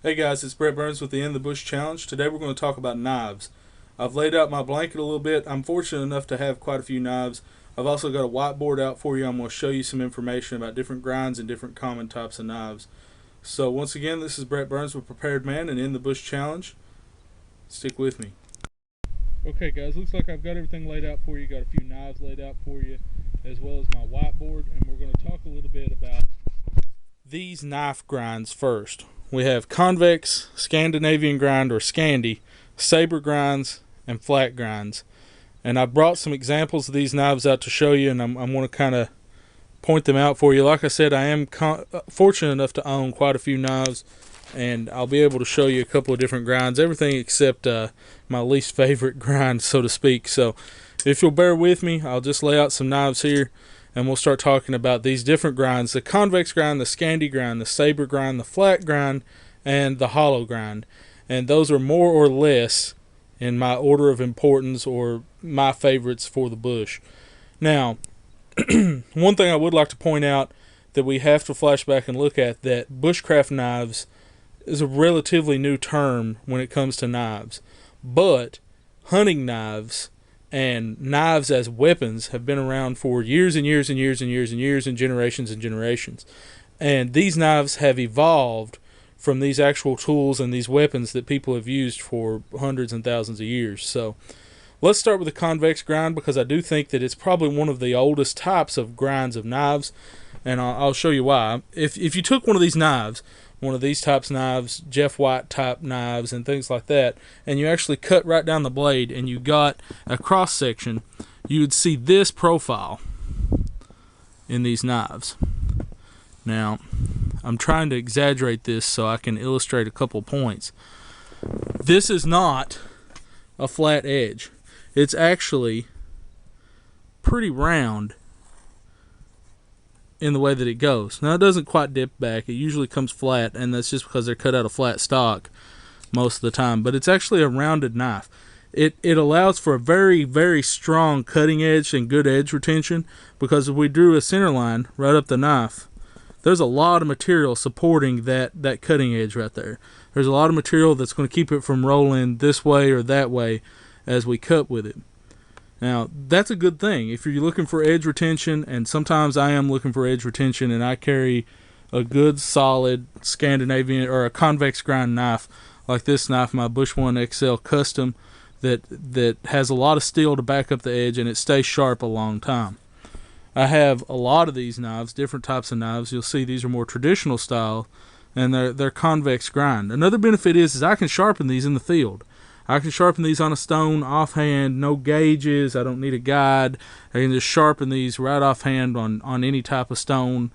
Hey guys, it's Brett Burns with the In the Bush Challenge. Today we're going to talk about knives. I've laid out my blanket a little bit. I'm fortunate enough to have quite a few knives. I've also got a whiteboard out for you. I'm going to show you some information about different grinds and different common types of knives. So once again, this is Brett Burns with Prepared Man and In the Bush Challenge. Stick with me. Okay guys, looks like I've got everything laid out for you. Got a few knives laid out for you, as well as my whiteboard, and we're going to talk a little bit about these knife grinds first. We have convex, Scandinavian grind or Scandi, saber grinds, and flat grinds. And I brought some examples of these knives out to show you, and I'm going to kind of point them out for you. Like I said, I am fortunate enough to own quite a few knives, and I'll be able to show you a couple of different grinds, everything except my least favorite grind, so to speak. So if you'll bear with me, I'll just lay out some knives here, and we'll start talking about these different grinds: the convex grind, the Scandi grind, the saber grind, the flat grind, and the hollow grind. And those are more or less in my order of importance, or my favorites for the bush. Now, one thing I would like to point out that we have to flash back and look at, that bushcraft knives is a relatively new term when it comes to knives. But hunting knives and knives as weapons have been around for years and years and years and years and years, and generations and generations. And these knives have evolved from these actual tools and these weapons that people have used for hundreds and thousands of years. So let's start with the convex grind, because I do think that it's probably one of the oldest types of grinds of knives, and I'll show you why. If you took one of these knives, one of these types knives, Jeff White type knives and things like that, and you actually cut right down the blade and you got a cross section, you would see this profile in these knives. Now, I'm trying to exaggerate this so I can illustrate a couple points. This is not a flat edge. It's actually pretty round in the way that it goes. Now, it doesn't quite dip back. It usually comes flat, and that's just because they're cut out of flat stock most of the time. But it's actually a rounded knife. It allows for a very, very strong cutting edge and good edge retention, because if we drew a center line right up the knife, there's a lot of material supporting that cutting edge right there. There's a lot of material that's going to keep it from rolling this way or that way as we cut with it. Now, that's a good thing if you're looking for edge retention, and sometimes I am looking for edge retention, and I carry a good solid Scandinavian or a convex grind knife like this knife, my Bush One XL Custom, that has a lot of steel to back up the edge, and it stays sharp a long time. I have a lot of these knives, different types of knives. You'll see these are more traditional style, and they're convex grind. Another benefit is I can sharpen these in the field. I can sharpen these on a stone offhand, no gauges. I don't need a guide. I can just sharpen these right offhand on any type of stone,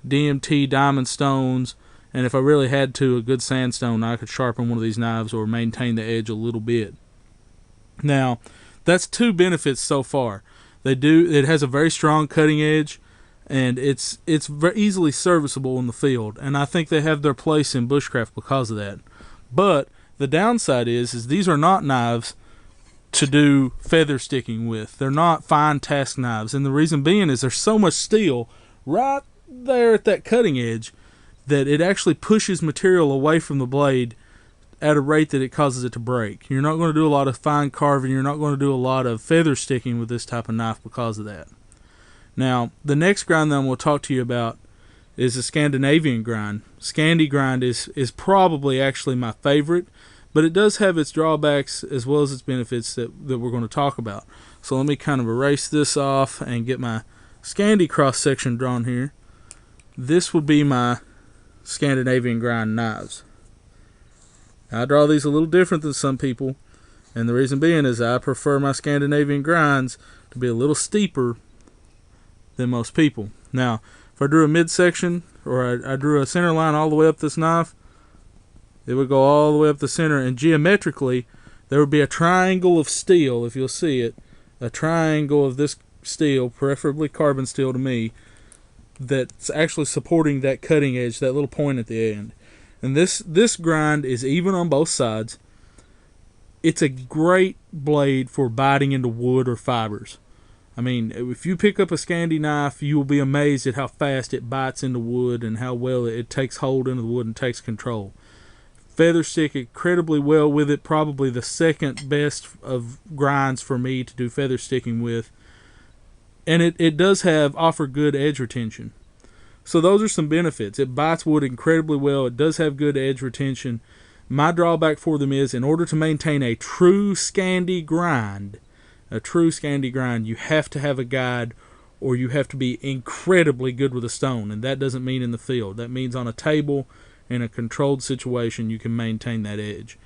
DMT, diamond stones, and if I really had to, a good sandstone, I could sharpen one of these knives or maintain the edge a little bit. Now, that's two benefits so far. It has a very strong cutting edge, and it's very easily serviceable in the field, and I think they have their place in bushcraft because of that. But the downside is these are not knives to do feather sticking with. They're not fine task knives, and the reason being is there's so much steel right there at that cutting edge that it actually pushes material away from the blade at a rate that it causes it to break. You're not going to do a lot of fine carving. You're not going to do a lot of feather sticking with this type of knife because of that. Now, the next grind that I'm going to talk to you about is the Scandinavian grind. Scandi grind is probably actually my favorite, but it does have its drawbacks as well as its benefits that we're going to talk about. So let me kind of erase this off and get my Scandi cross section drawn here. This would be my Scandinavian grind knives. I draw these a little different than some people, and the reason being is I prefer my Scandinavian grinds to be a little steeper than most people. Now, if I drew a midsection, or I drew a center line all the way up this knife, it would go all the way up the center, and geometrically there would be a triangle of steel, if you'll see it, a triangle of this steel, preferably carbon steel to me, that's actually supporting that cutting edge, that little point at the end. And this grind is even on both sides. It's a great blade for biting into wood or fibers. I mean, if you pick up a Scandi knife, you will be amazed at how fast it bites into wood and how well it takes hold into the wood and takes control. Feather stick incredibly well with it. Probably the second best of grinds for me to do feather sticking with. And it does offer good edge retention. So those are some benefits. It bites wood incredibly well. It does have good edge retention. My drawback for them is, in order to maintain a true Scandi grind, you have to have a guide, or you have to be incredibly good with a stone. And that doesn't mean in the field. That means on a table, in a controlled situation, you can maintain that edge.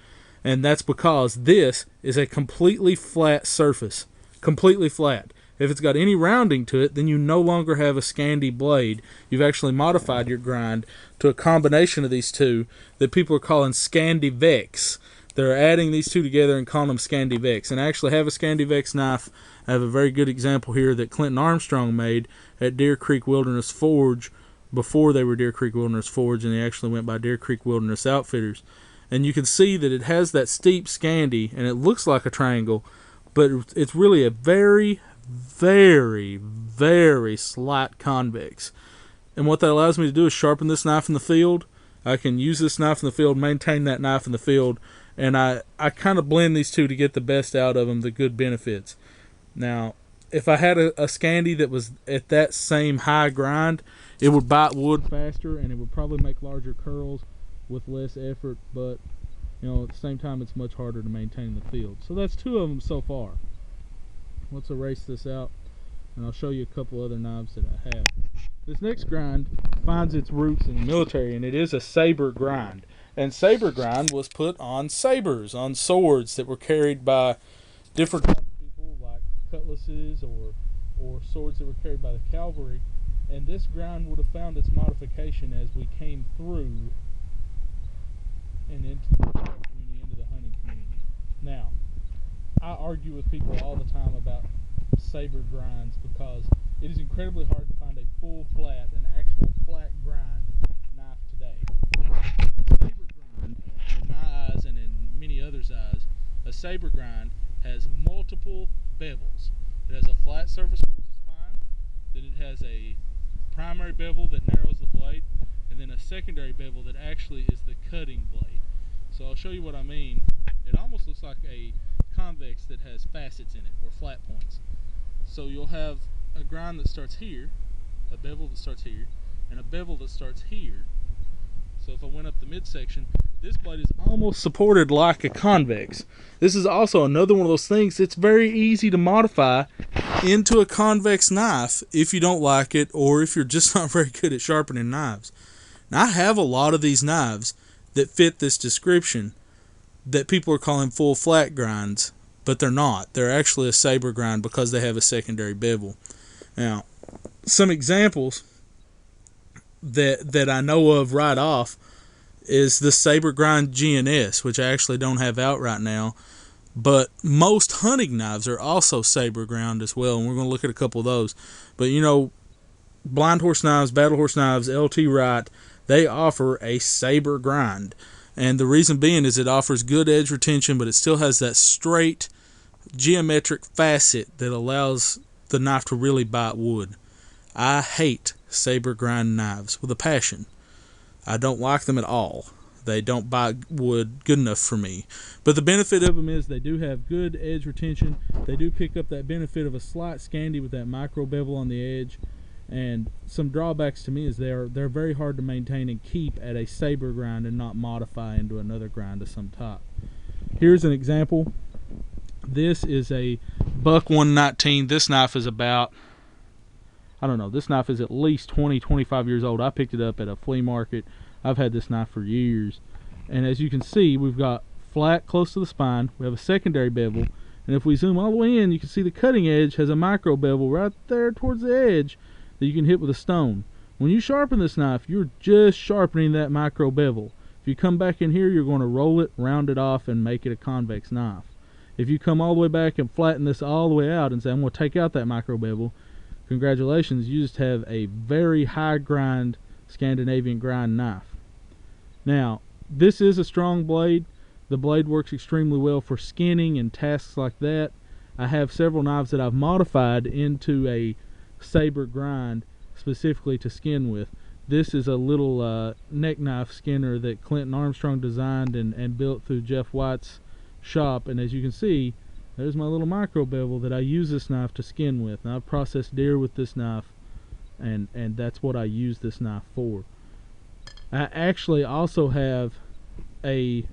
And that's because this is a completely flat surface. Completely flat. If it's got any rounding to it, then you no longer have a Scandi blade. You've actually modified your grind to a combination of these two that people are calling Scandi Vex. They're adding these two together and calling them Scandi Vex. And I actually have a Scandi Vex knife. I have a very good example here that Clinton Armstrong made at Deer Creek Wilderness Forge before they were Deer Creek Wilderness Forge, and they actually went by Deer Creek Wilderness Outfitters. And you can see that it has that steep Scandi, and it looks like a triangle, but it's really a very, very, very slight convex. And what that allows me to do is sharpen this knife in the field. I can use this knife in the field, maintain that knife in the field, and I kind of blend these two to get the best out of them, the good benefits. Now, if I had a Scandi that was at that same high grind, it would bite wood faster, and it would probably make larger curls with less effort, but at the same time, it's much harder to maintain in the field. So that's two of them so far. Let's erase this out, and I'll show you a couple other knives that I have. This next grind finds its roots in the military, and it is a saber grind. And saber grind was put on sabers, on swords that were carried by different types of people, like cutlasses or swords that were carried by the cavalry. And this grind would have found its modification as we came through and into the community, into the hunting community. Now, I argue with people all the time about saber grinds because it is incredibly hard to find a full flat, an actual flat grind knife today. A saber grind, in my eyes and in many others' eyes, a saber grind has multiple bevels. It has a flat surface towards the spine, then it has a primary bevel that narrows the blade, and then a secondary bevel that actually is the cutting blade. So I'll show you what I mean. It almost looks like a convex that has facets in it, or flat points. So you'll have a grind that starts here, a bevel that starts here, and a bevel that starts here. So if I went up the midsection, this blade is almost supported like a convex. This is also another one of those things that's very easy to modify into a convex knife if you don't like it, or if you're just not very good at sharpening knives. Now, I have a lot of these knives that fit this description that people are calling full flat grinds, but they're not. They're actually a saber grind because they have a secondary bevel. Now, some examples that I know of right off is the Saber Grind GNS, which I actually don't have out right now, but most hunting knives are also saber grind as well, and we're going to look at a couple of those. But blind horse knives, battle horse knives, LT Wright, they offer a saber grind, and the reason being is it offers good edge retention, but it still has that straight geometric facet that allows the knife to really bite wood. I hate saber grind knives with a passion. I don't like them at all. They don't bite wood good enough for me. But the benefit of them is they do have good edge retention. They do pick up that benefit of a slight Scandi with that micro bevel on the edge. And some drawbacks to me is they're very hard to maintain and keep at a saber grind and not modify into another grind of some type. Here's an example. This is a Buck 119. This knife is about, I don't know, this knife is at least 20-25 years old. I picked it up at a flea market. I've had this knife for years, and as you can see, we've got flat close to the spine. We have a secondary bevel, and if we zoom all the way in, you can see the cutting edge has a micro bevel right there towards the edge that you can hit with a stone. When you sharpen this knife, you're just sharpening that micro bevel. If you come back in here, you're going to roll it, round it off, and make it a convex knife. If you come all the way back and flatten this all the way out and say, I'm going to take out that micro bevel, congratulations, you just have a very high grind Scandinavian grind knife. Now, this is a strong blade. The blade works extremely well for skinning and tasks like that. I have several knives that I've modified into a saber grind specifically to skin with. This is a little neck knife skinner that Clinton Armstrong designed and built through Jeff White's shop. And as you can see, there's my little micro bevel that I use this knife to skin with. And I've processed deer with this knife, and that's what I use this knife for. I actually also have a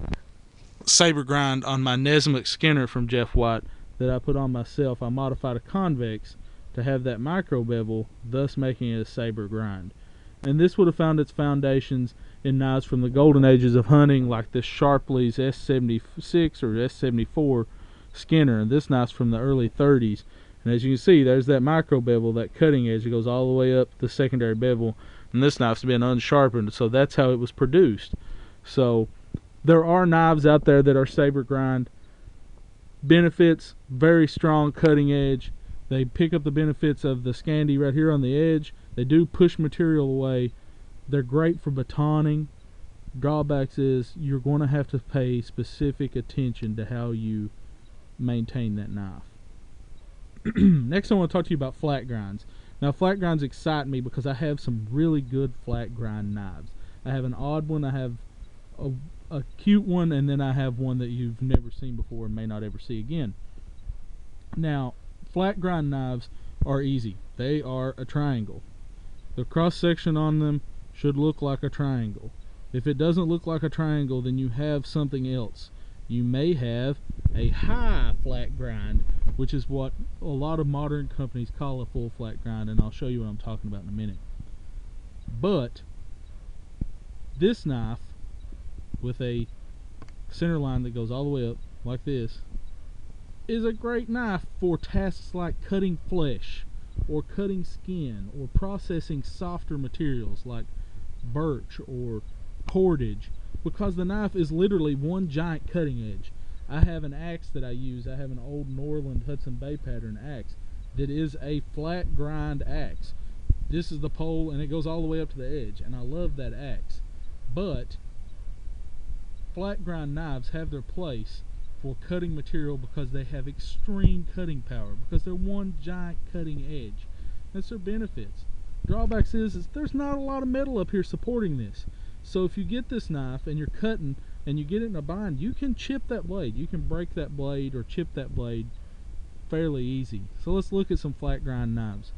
saber grind on my Nesmith skinner from Jeff White that I put on myself. I modified a convex to have that micro bevel, thus making it a saber grind. And this would have found its foundations in knives from the golden ages of hunting, like this Sharpley's S76 or S74 skinner. And this knife's from the early 30s. And as you can see, there's that micro bevel, that cutting edge. It goes all the way up the secondary bevel. And this knife's been unsharpened, so that's how it was produced. So there are knives out there that are saber grind. Benefits, very strong cutting edge. They pick up the benefits of the Scandi right here on the edge. They do push material away. They're great for batoning. Drawbacks is you're going to have to pay specific attention to how you maintain that knife. Next I want to talk to you about flat grinds. Now flat grinds excite me because I have some really good flat grind knives. I have an odd one, I have a cute one, and then I have one that you've never seen before and may not ever see again. Now flat grind knives are easy. They are a triangle. The cross section on them should look like a triangle. If it doesn't look like a triangle, then you have something else. You may have a high flat grind, which is what a lot of modern companies call a full flat grind, and I'll show you what I'm talking about in a minute. But this knife with a center line that goes all the way up like this is a great knife for tasks like cutting flesh or cutting skin or processing softer materials like birch or cordage, because the knife is literally one giant cutting edge. I have an axe that I use. I have an old Norland Hudson Bay pattern axe that is a flat grind axe. This is the pole and it goes all the way up to the edge, and I love that axe. But flat grind knives have their place for cutting material because they have extreme cutting power, because they're one giant cutting edge. That's their benefits. Drawbacks is there's not a lot of metal up here supporting this. So if you get this knife and you're cutting and you get it in a bind, you can chip that blade. You can break that blade or chip that blade fairly easy. So let's look at some flat grind knives.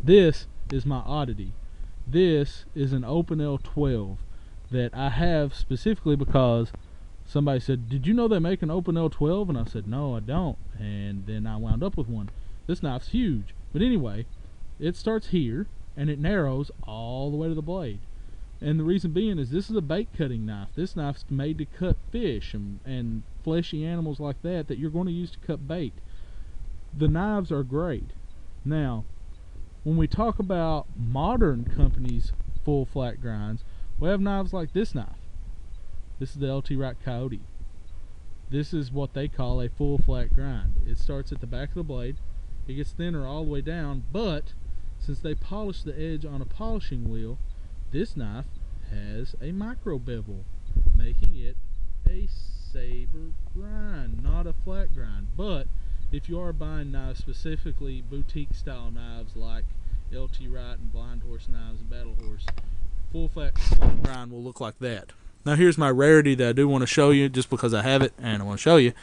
This is my oddity. This is an Opinel 12 that I have specifically because somebody said, "Did you know they make an Opinel 12?" And I said, "No, I don't." And then I wound up with one. This knife's huge. But anyway, it starts here and it narrows all the way to the blade. And the reason being is this is a bait cutting knife. This knife's made to cut fish and fleshy animals like that you're going to use to cut bait. The knives are great. Now, when we talk about modern companies' full flat grinds, we have knives like this knife. This is the LT Wright Coyote. This is what they call a full flat grind. It starts at the back of the blade. It gets thinner all the way down, but since they polish the edge on a polishing wheel, this knife has a micro bevel, making it a saber grind, not a flat grind. But if you are buying knives, specifically boutique style knives like LT Wright and Blind Horse knives and Battle Horse, full flat grind will look like that. Now here's my rarity that I do want to show you just because I have it and I want to show you.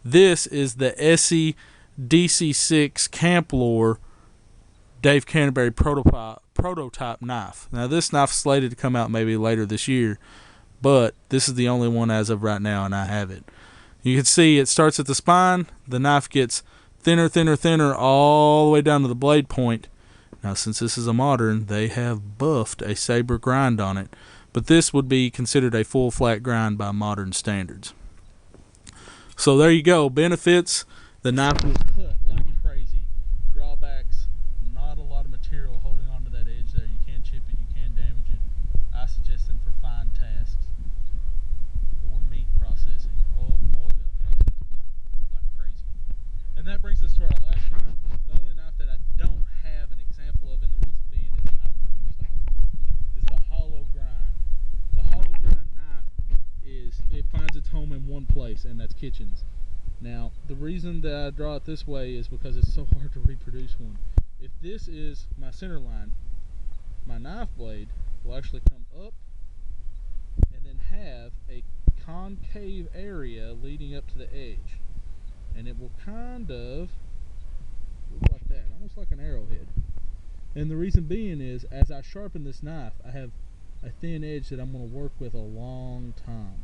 This is the ESEE DC6 Camp Lore Dave Canterbury prototype knife. Now this knife's slated to come out maybe later this year, but this is the only one as of right now and I have it. You can see it starts at the spine, the knife gets thinner, thinner, thinner all the way down to the blade point. Now since this is a modern, they have buffed a saber grind on it, but this would be considered a full flat grind by modern standards. So there you go. Benefits: the knife will cut like crazy. Drawbacks: not a lot of material holding onto that edge there. You can chip it, you can damage it. I suggest them for fine tasks or meat processing. Oh boy, they'll process meat like crazy. And that brings us to our last knife. The only knife that I don't have an example of, and the reason being is I refuse to own one, is the hollow grind. The hollow grind knife it finds its home in one place, and that's kitchens. Now, the reason that I draw it this way is because it's so hard to reproduce one. If this is my center line, my knife blade will will actually come up and then have a concave area leading up to the edge. And it will kind of look like that, almost like an arrowhead. And the reason being is, as I sharpen this knife, I have a thin edge that I'm going to work with a long time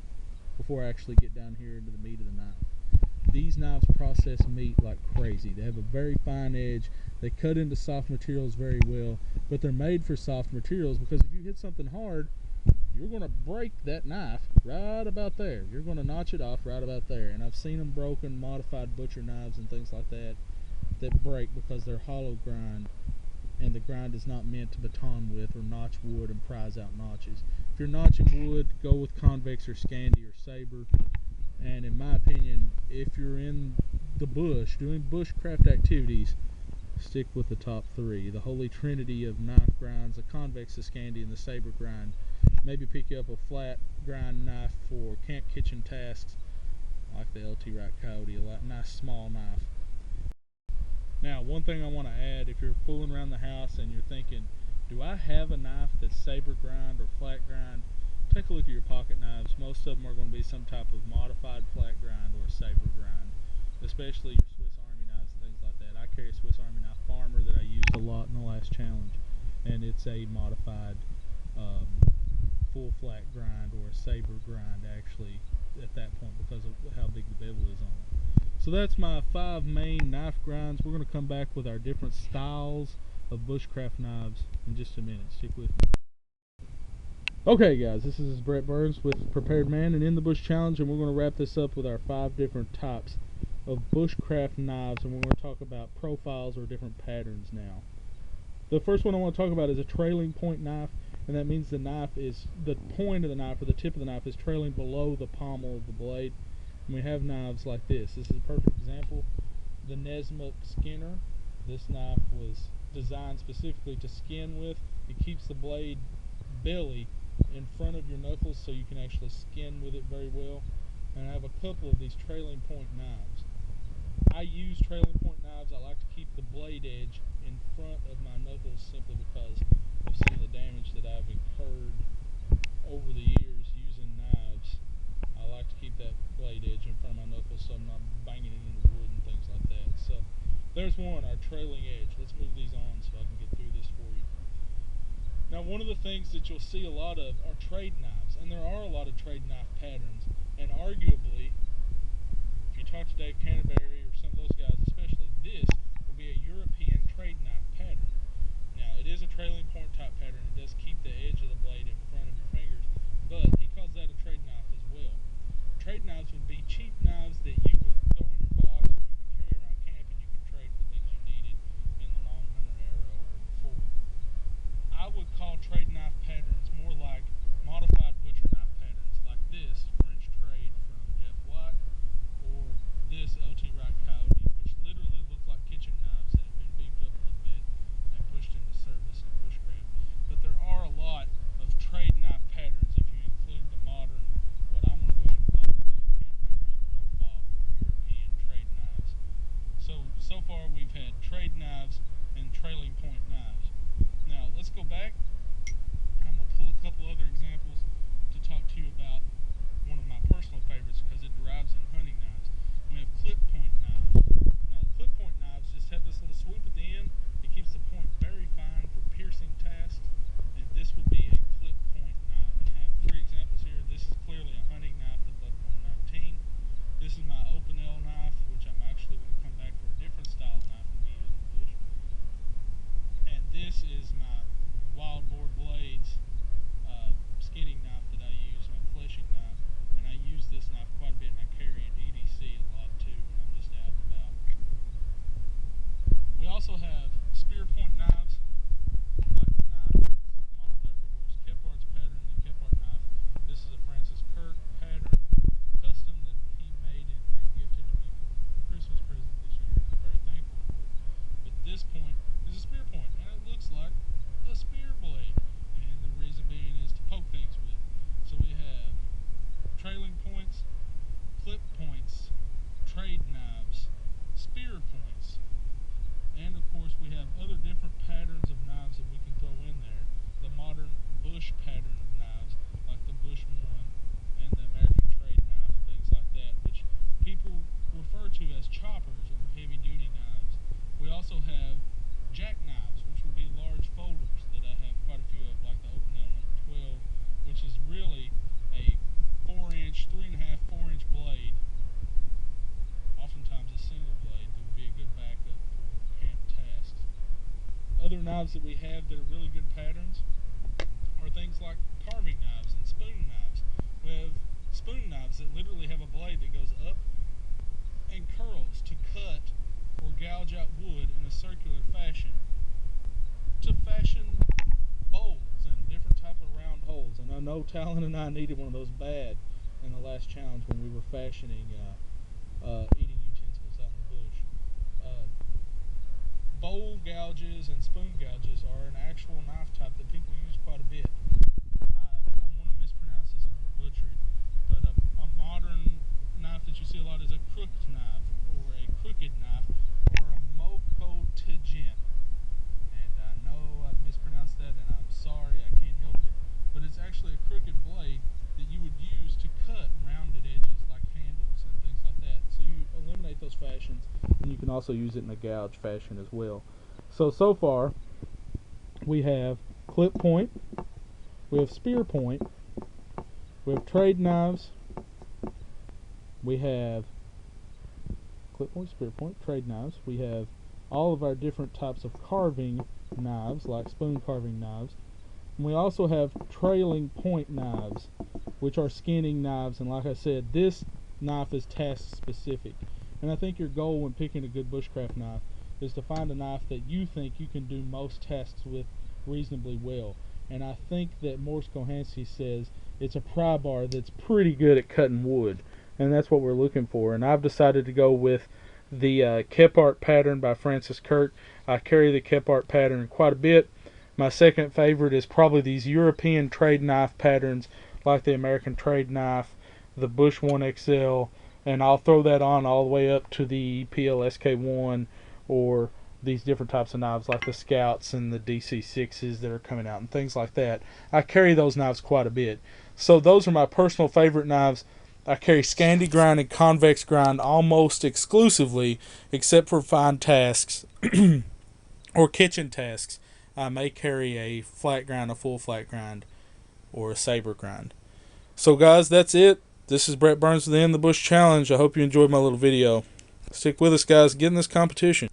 before I actually get down here into the meat of the knife. These knives process meat like crazy. They have a very fine edge. They cut into soft materials very well, but they're made for soft materials because if you hit something hard, you're going to break that knife right about there. You're going to notch it off right about there. And I've seen them broken, modified butcher knives and things like that break because they're hollow grind, and the grind is not meant to baton with or notch wood and prize out notches. If you're notching wood, go with convex or Scandi or saber. And in my opinion, if you're in the bush doing bushcraft activities, stick with the top three, the holy trinity of knife grinds: the convex, the Scandi, and the saber grind. Maybe pick up a flat grind knife for camp kitchen tasks like the LT Wright Coyote, a nice small knife. Now, one thing I want to add, if you're fooling around the house and you're thinking, do I have a knife that's saber grind or flat grind? Take a look at your pocket knives. Most of them are going to be some type of modified flat grind or saber grind, especially your Swiss Army knives and things like that. I carry a Swiss Army knife Farmer that I used a lot in the last challenge, and it's a modified full flat grind or a saber grind actually at that point because of how big the bevel is on it. So that's my 5 main knife grinds. We're going to come back with our different styles of bushcraft knives in just a minute. Stick with me. Okay guys, this is Brett Burns with Prepared Man and In the Bush Challenge, and we're going to wrap this up with our 5 different types of bushcraft knives, and we're going to talk about profiles or different patterns now. The first one I want to talk about is a trailing point knife, and that means the point of the knife or the tip of the knife is trailing below the pommel of the blade. And we have knives like this. This is a perfect example. The Nessmuk Skinner. This knife was designed specifically to skin with. It keeps the blade belly in front of your knuckles so you can actually skin with it very well. And I have a couple of these trailing point knives. I use trailing point knives. I like to keep the blade edge in front of my knuckles simply because of some of the damage that I've incurred over the years using knives. I like to keep that blade edge in front of my knuckles so I'm not banging it into wood and things like that. So there's one, our trailing edge. Let's move these on so I can get through this for you. Now, one of the things that you'll see a lot of are trade knives, and there are a lot of trade knife patterns, and arguably, if you talk to Dave Canterbury or some of those guys especially, this will be a European trade knife pattern. Now, it is a trailing point type pattern. It does keep the edge of the blade in front of your fingers, but he calls that a trade knife as well. Trade knives would be cheap knives that you would throw in your box or you could carry around camp and you could trade for things you needed in the long hunter era or before. I would call trade knife patterns more like modified butcher knife patterns, like this French trade from Jeff White or this LT Wright Coyote, which literally look like knives that we have that are really good patterns are things like carving knives and spoon knives. We have spoon knives that literally have a blade that goes up and curls to cut or gouge out wood in a circular fashion to fashion bowls and different type of round holes. And I know Talon and I needed one of those bad in the last challenge when we were fashioning eating utensils out in the bush. Bowl gouges and spoon gouges are an actual knife type that people use quite a bit. I'm going to mispronounce this, I'm going to butcher it, but a modern knife that you see a lot is a crooked knife, or a crooked knife, or a mokotajin. And I know I've mispronounced that, and I'm sorry, I can't help it. But it's actually a crooked blade that you would use to cut rounded edges like handles and things like that. So you eliminate those fashions, and you can also use it in a gouge fashion as well. So far, we have clip point, we have spear point, we have trade knives, we have clip point, spear point, trade knives, we have all of our different types of carving knives, like spoon carving knives. And we also have trailing point knives, which are skinning knives. And like I said, this knife is task specific. And I think your goal when picking a good bushcraft knife is to find a knife that you think you can do most tasks with reasonably well. And I think that Morse Kohansky says it's a pry bar that's pretty good at cutting wood. And that's what we're looking for. And I've decided to go with the Kephart pattern by Francis Kirk. I carry the Kephart pattern quite a bit. My second favorite is probably these European trade knife patterns, like the American trade knife, the Bush 1XL, and I'll throw that on all the way up to the PLSK1, or these different types of knives like the Scouts and the DC6s that are coming out and things like that. I carry those knives quite a bit. So those are my personal favorite knives. I carry Scandi grind and convex grind almost exclusively, except for fine tasks or kitchen tasks. I may carry a flat grind, a full flat grind, or a saber grind. So guys, that's it. This is Brett Burns with the End the Bush Challenge. I hope you enjoyed my little video. Stick with us, guys. Get in this competition.